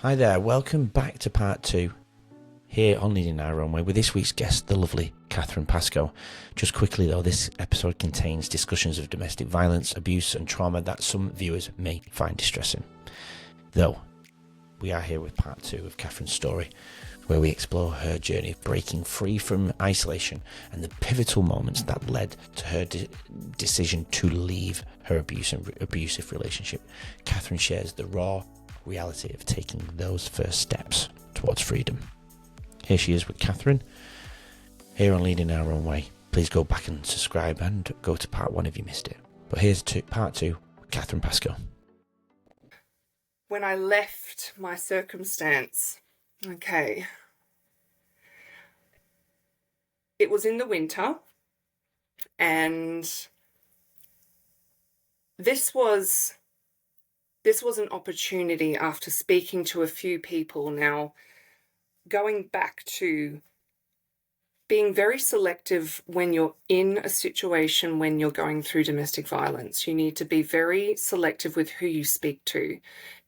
Hi there, welcome back to part 2 here on Leading Our Own Way with this week's guest, the lovely Catherine Pascoe. Just quickly though, this episode contains discussions of domestic violence, abuse and trauma that some viewers may find distressing. Though, we are here with part 2 of Catherine's story, where we explore her journey of breaking free from isolation and the pivotal moments that led to her decision to leave her abusive relationship. Catherine shares the raw reality of taking those first steps towards freedom. Here she is with Catherine, here on Leading Our Own Way. Please go back and subscribe and go to part 1 if you missed it. But here's part 2 with Catherine Pascoe. When I left my circumstance, it was in the winter, and this was an opportunity after speaking to a few people. Now, going back to being very selective when you're in a situation when you're going through domestic violence. You need to be very selective with who you speak to,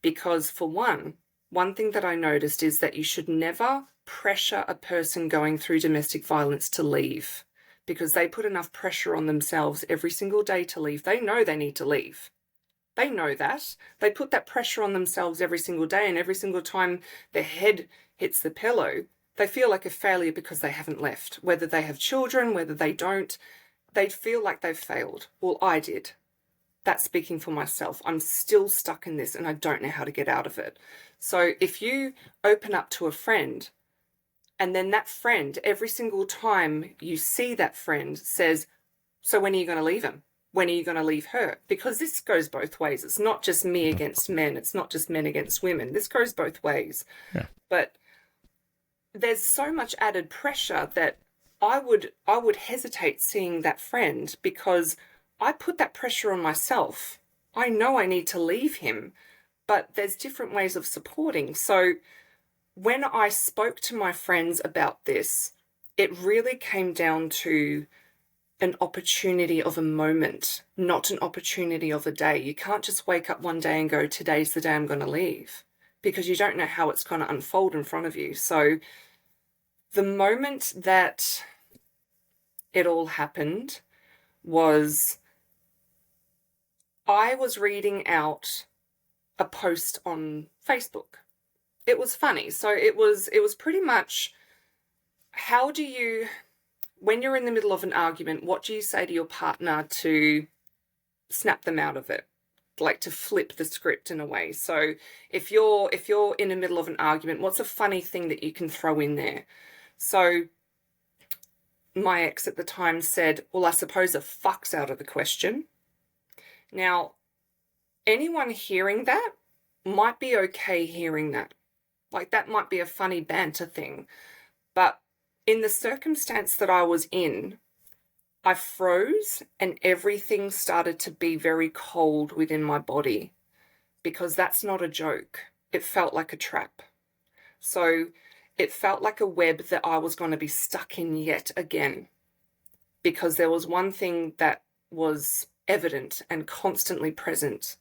because for one thing that I noticed is that you should never pressure a person going through domestic violence to leave, because they put enough pressure on themselves every single day to leave. They know they need to leave. They know that. They put that pressure on themselves every single day, and every single time their head hits the pillow, they feel like a failure because they haven't left. Whether they have children, whether they don't, they feel like they've failed. Well, I did. That's speaking for myself. I'm still stuck in this and I don't know how to get out of it. So if you open up to a friend, and then that friend, every single time you see that friend, says, so when are you going to leave him? When are you going to leave her? Because this goes both ways. It's not just me against men. It's not just men against women. This goes both ways. Yeah. But there's so much added pressure that I would hesitate seeing that friend, because I put that pressure on myself. I know I need to leave him, but there's different ways of supporting. So when I spoke to my friends about this, it really came down to an opportunity of a moment, not an opportunity of a day. You can't just wake up one day and go, today's the day I'm going to leave, because you don't know how it's going to unfold in front of you. So the moment that it all happened was, I was reading out a post on Facebook. It was funny. So it was pretty much, how do you, when you're in the middle of an argument, what do you say to your partner to snap them out of it? Like to flip the script in a way. So if you're in the middle of an argument, what's a funny thing that you can throw in there? So my ex at the time said, well, I suppose a fuck's out of the question. Now, anyone hearing that might be okay hearing that. Like, that might be a funny banter thing. But in the circumstance that I was in, I froze and everything started to be very cold within my body, because that's not a joke. It felt like a trap. So it felt like a web that I was going to be stuck in yet again, because there was one thing that was evident and constantly present,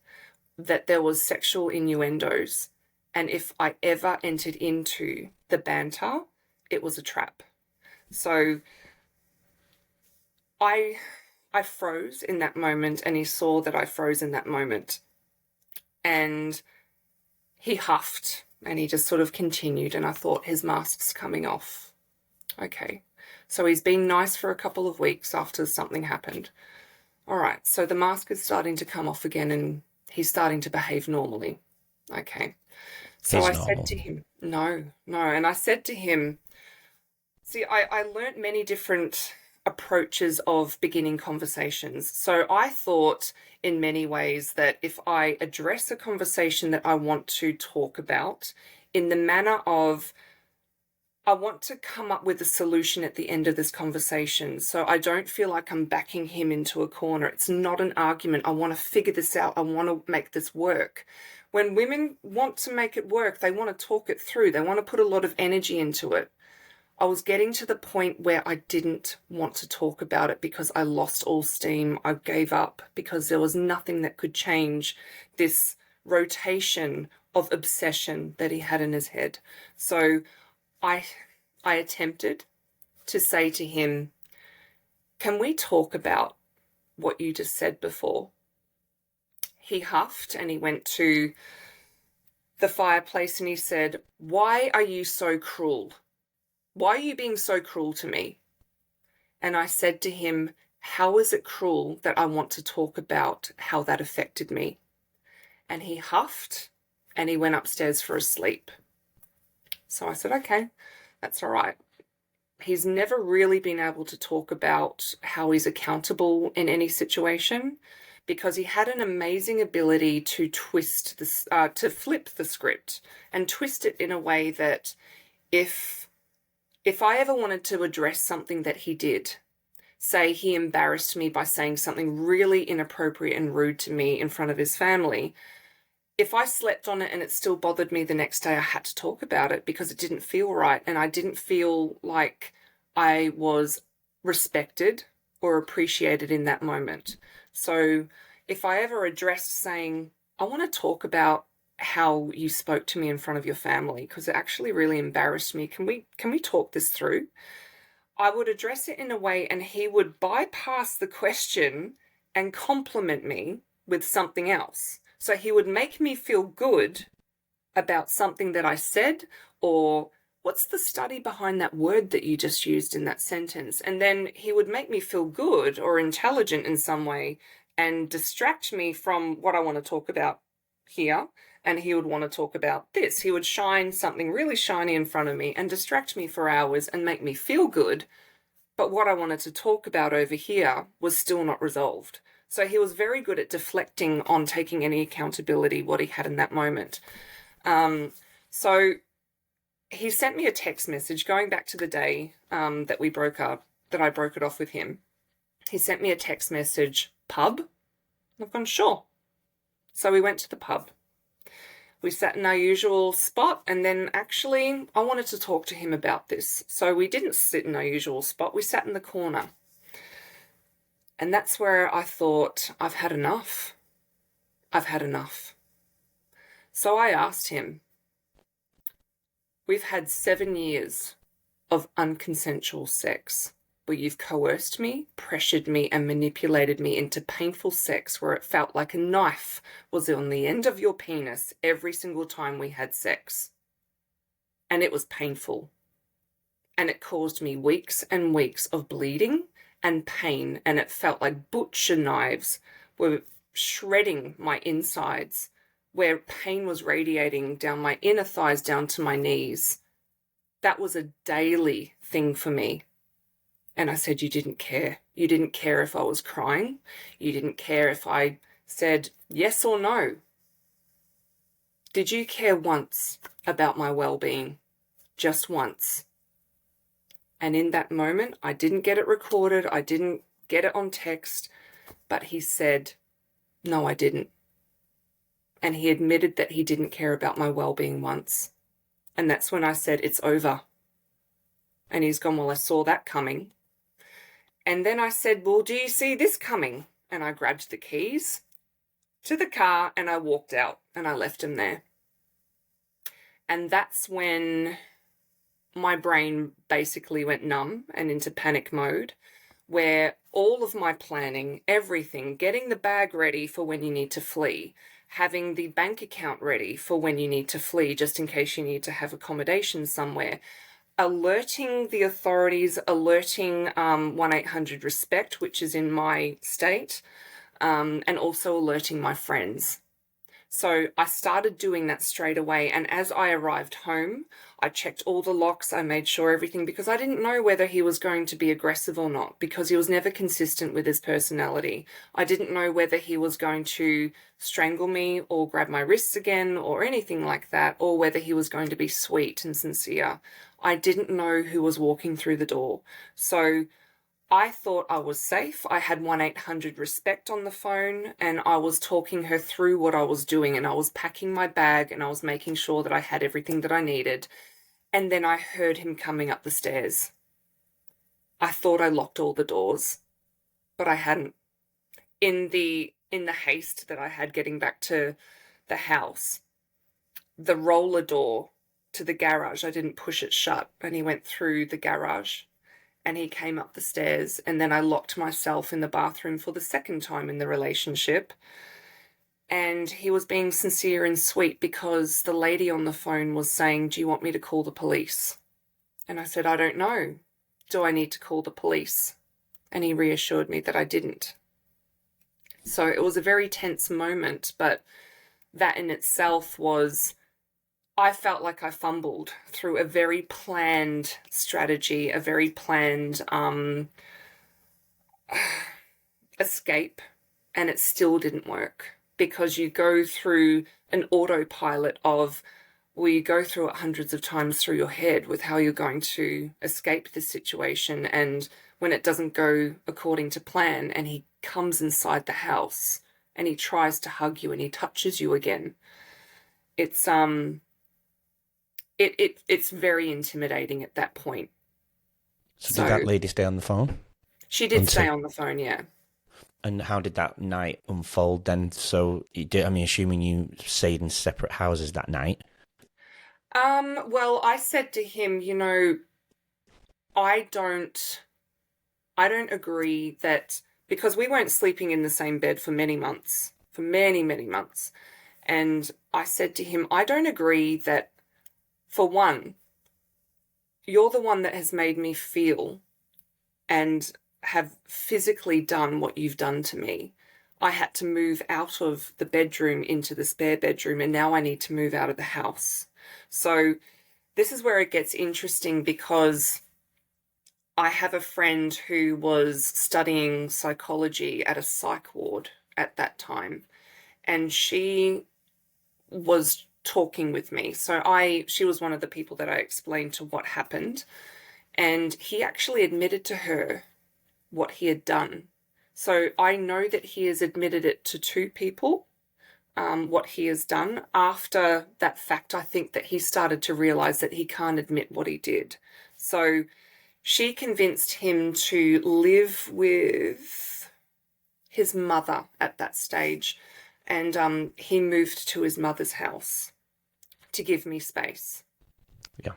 that there was sexual innuendos. And if I ever entered into the banter, it was a trap. So I froze in that moment, and he saw that I froze in that moment. And he huffed and he just sort of continued, and I thought, his mask's coming off. Okay. So he's been nice for a couple of weeks after something happened. All right. So the mask is starting to come off again and he's starting to behave normally. Okay. So I said to him, no. And I said to him, see, I learned many different approaches of beginning conversations. So I thought in many ways that if I address a conversation that I want to talk about in the manner of, I want to come up with a solution at the end of this conversation. So I don't feel like I'm backing him into a corner. It's not an argument. I want to figure this out. I want to make this work. When women want to make it work, they want to talk it through. They want to put a lot of energy into it. I was getting to the point where I didn't want to talk about it because I lost all steam. I gave up because there was nothing that could change this rotation of obsession that he had in his head. So I attempted to say to him, can we talk about what you just said before? He huffed and he went to the fireplace and he said, why are you so cruel? Why are you being so cruel to me? And I said to him, how is it cruel that I want to talk about how that affected me? And he huffed and he went upstairs for a sleep. So I said, okay, that's all right. He's never really been able to talk about how he's accountable in any situation, because he had an amazing ability to twist this, to flip the script and twist it in a way that if I ever wanted to address something that he did, say he embarrassed me by saying something really inappropriate and rude to me in front of his family, if I slept on it and it still bothered me the next day, I had to talk about it because it didn't feel right. And I didn't feel like I was respected or appreciated in that moment. So if I ever addressed saying, I want to talk about how you spoke to me in front of your family because it actually really embarrassed me. Can we talk this through? I would address it in a way and he would bypass the question and compliment me with something else. So he would make me feel good about something that I said, or what's the study behind that word that you just used in that sentence? And then he would make me feel good or intelligent in some way and distract me from what I want to talk about here. And he would want to talk about this. He would shine something really shiny in front of me and distract me for hours and make me feel good. But what I wanted to talk about over here was still not resolved. So he was very good at deflecting on taking any accountability, what he had in that moment. So he sent me a text message going back to the day that we broke up, that I broke it off with him. He sent me a text message, pub? I've gone, sure. So we went to the pub. We sat in our usual spot, and then actually I wanted to talk to him about this. So we didn't sit in our usual spot, we sat in the corner. And that's where I thought, I've had enough. I've had enough. So I asked him, we've had 7 years of unconsensual sex where you've coerced me, pressured me, and manipulated me into painful sex where it felt like a knife was on the end of your penis every single time we had sex. And it was painful. And it caused me weeks and weeks of bleeding and pain, and it felt like butcher knives were shredding my insides, where pain was radiating down my inner thighs down to my knees. That was a daily thing for me. And I said, you didn't care. You didn't care if I was crying. You didn't care if I said yes or no. Did you care once about my well-being? Just once. And in that moment, I didn't get it recorded. I didn't get it on text. But he said, no, I didn't. And he admitted that he didn't care about my well-being once. And that's when I said, it's over. And he's gone, well, I saw that coming. And then I said, well, do you see this coming? And I grabbed the keys to the car and I walked out and I left him there. And that's when my brain basically went numb and into panic mode, where all of my planning, everything, getting the bag ready for when you need to flee, having the bank account ready for when you need to flee, just in case you need to have accommodation somewhere, alerting the authorities, alerting 1-800-RESPECT, which is in my state, and also alerting my friends. So I started doing that straight away. And as I arrived home, I checked all the locks. I made sure everything, because I didn't know whether he was going to be aggressive or not, because he was never consistent with his personality. I didn't know whether he was going to strangle me or grab my wrists again or anything like that, or whether he was going to be sweet and sincere. I didn't know who was walking through the door. So I thought I was safe. I had 1-800-RESPECT on the phone and I was talking her through what I was doing, and I was packing my bag and I was making sure that I had everything that I needed. And then I heard him coming up the stairs. I thought I locked all the doors, but I hadn't. In the haste that I had getting back to the house, the roller door to the garage. I didn't push it shut, and he went through the garage and he came up the stairs, and then I locked myself in the bathroom for the second time in the relationship. And he was being sincere and sweet because the lady on the phone was saying, "Do you want me to call the police?" And I said, "I don't know. Do I need to call the police?" And he reassured me that I didn't. So it was a very tense moment, but that in itself was, I felt like I fumbled through a very planned strategy, a very planned escape, and it still didn't work, because you go through an autopilot of, well, you go through it hundreds of times through your head with how you're going to escape the situation. And when it doesn't go according to plan and he comes inside the house and he tries to hug you and he touches you again, it's it's very intimidating at that point. So did that lady stay on the phone? She did stay on the phone, yeah. And how did that night unfold then? So, assuming you stayed in separate houses that night. Well, I said to him, I don't agree that, because we weren't sleeping in the same bed for many months, for many, many months. And I said to him, I don't agree that, for one, you're the one that has made me feel and have physically done what you've done to me. I had to move out of the bedroom into the spare bedroom, and now I need to move out of the house. So this is where it gets interesting, because I have a friend who was studying psychology at a psych ward at that time, and she was talking with me. So she was one of the people that I explained to what happened, and he actually admitted to her what he had done. So I know that he has admitted it to two people, what he has done. After that fact, I think that he started to realize that he can't admit what he did. So she convinced him to live with his mother at that stage, and he moved to his mother's house to give me space. Yeah.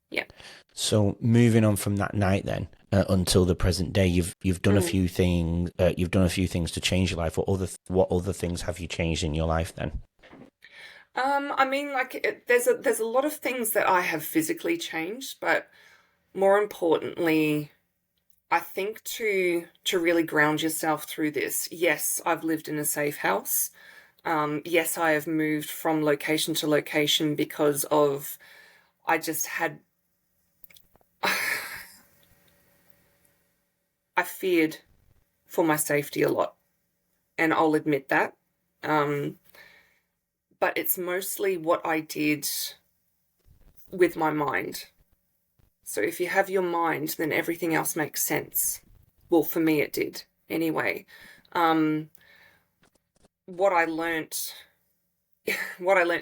Yeah. So moving on from that night then, until the present day, you've done a few things. You've done a few things to change your life. What other things have you changed in your life then? There's a lot of things that I have physically changed, but more importantly, I think to really ground yourself through this. Yes, I've lived in a safe house. Yes, I have moved from location to location because of, I just had, I feared for my safety a lot, and I'll admit that. But it's mostly what I did with my mind. So if you have your mind, then everything else makes sense. Well, for me it did anyway. What I learnt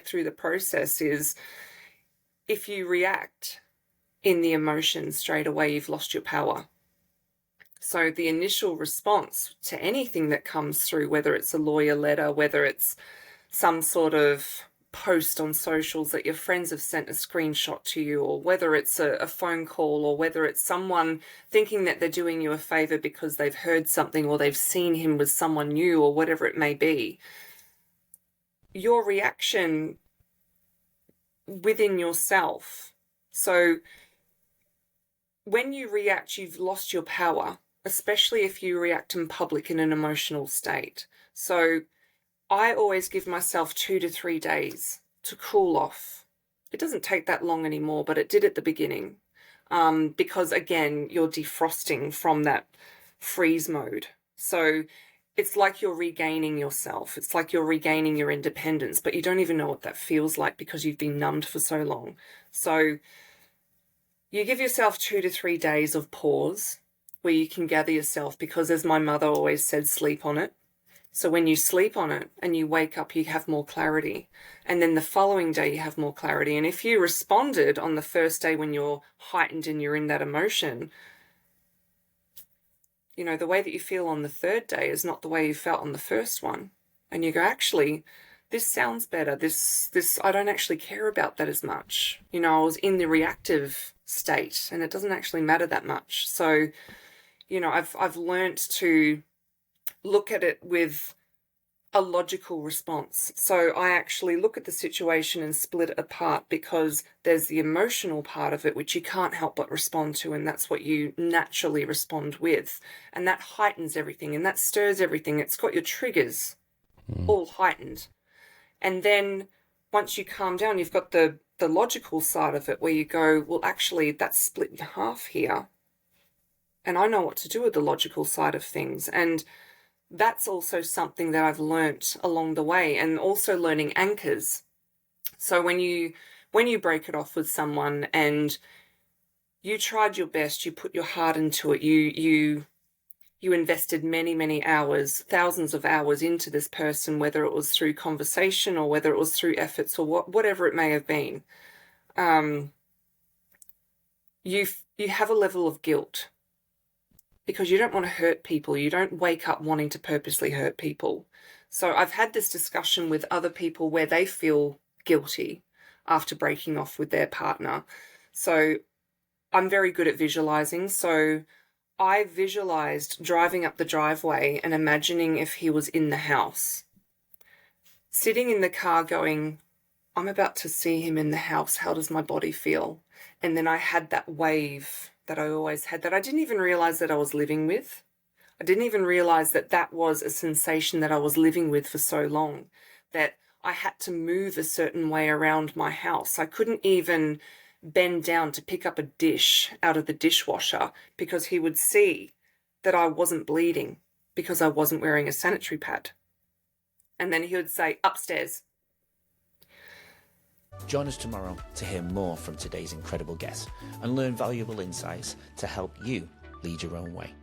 through the process is, if you react in the emotion straight away, you've lost your power. So the initial response to anything that comes through, whether it's a lawyer letter, whether it's some sort of post on socials that your friends have sent a screenshot to you, or whether it's a phone call, or whether it's someone thinking that they're doing you a favor because they've heard something or they've seen him with someone new, or whatever it may be, your reaction within yourself. So when you react, you've lost your power, especially if you react in public in an emotional state. So I always give myself 2 to 3 days to cool off. It doesn't take that long anymore, but it did at the beginning, because, again, you're defrosting from that freeze mode. So it's like you're regaining yourself. It's like you're regaining your independence, but you don't even know what that feels like because you've been numbed for so long. So you give yourself 2 to 3 days of pause where you can gather yourself, because, as my mother always said, sleep on it. So when you sleep on it and you wake up, you have more clarity. And then the following day, you have more clarity. And if you responded on the first day when you're heightened and you're in that emotion, the way that you feel on the third day is not the way you felt on the first one. And you go, actually, this sounds better. This I don't actually care about that as much. I was in the reactive state and it doesn't actually matter that much. So, I've learnt to look at it with a logical response. So I actually look at the situation and split it apart, because there's the emotional part of it, which you can't help but respond to, and that's what you naturally respond with. And that heightens everything and that stirs everything. It's got your triggers all heightened. And then once you calm down, you've got the logical side of it where you go, well, actually, that's split in half here. And I know what to do with the logical side of things. And that's also something that I've learnt along the way, and also learning anchors. So when you break it off with someone and you tried your best, you put your heart into it, you invested many hours, thousands of hours into this person, whether it was through conversation or whether it was through efforts or whatever it may have been, you have a level of guilt, because you don't want to hurt people. You don't wake up wanting to purposely hurt people. So I've had this discussion with other people where they feel guilty after breaking off with their partner. So I'm very good at visualizing. So I visualized driving up the driveway and imagining if he was in the house, sitting in the car going, I'm about to see him in the house. How does my body feel? And then I had that wave that I always had, that I didn't even realize that I was living with. I didn't even realize that that was a sensation that I was living with for so long, that I had to move a certain way around my house. I couldn't even bend down to pick up a dish out of the dishwasher, because he would see that I wasn't bleeding because I wasn't wearing a sanitary pad. And then he would say, upstairs. Join us tomorrow to hear more from today's incredible guests and learn valuable insights to help you lead your own way.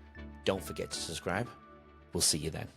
Don't forget to subscribe. We'll see you then.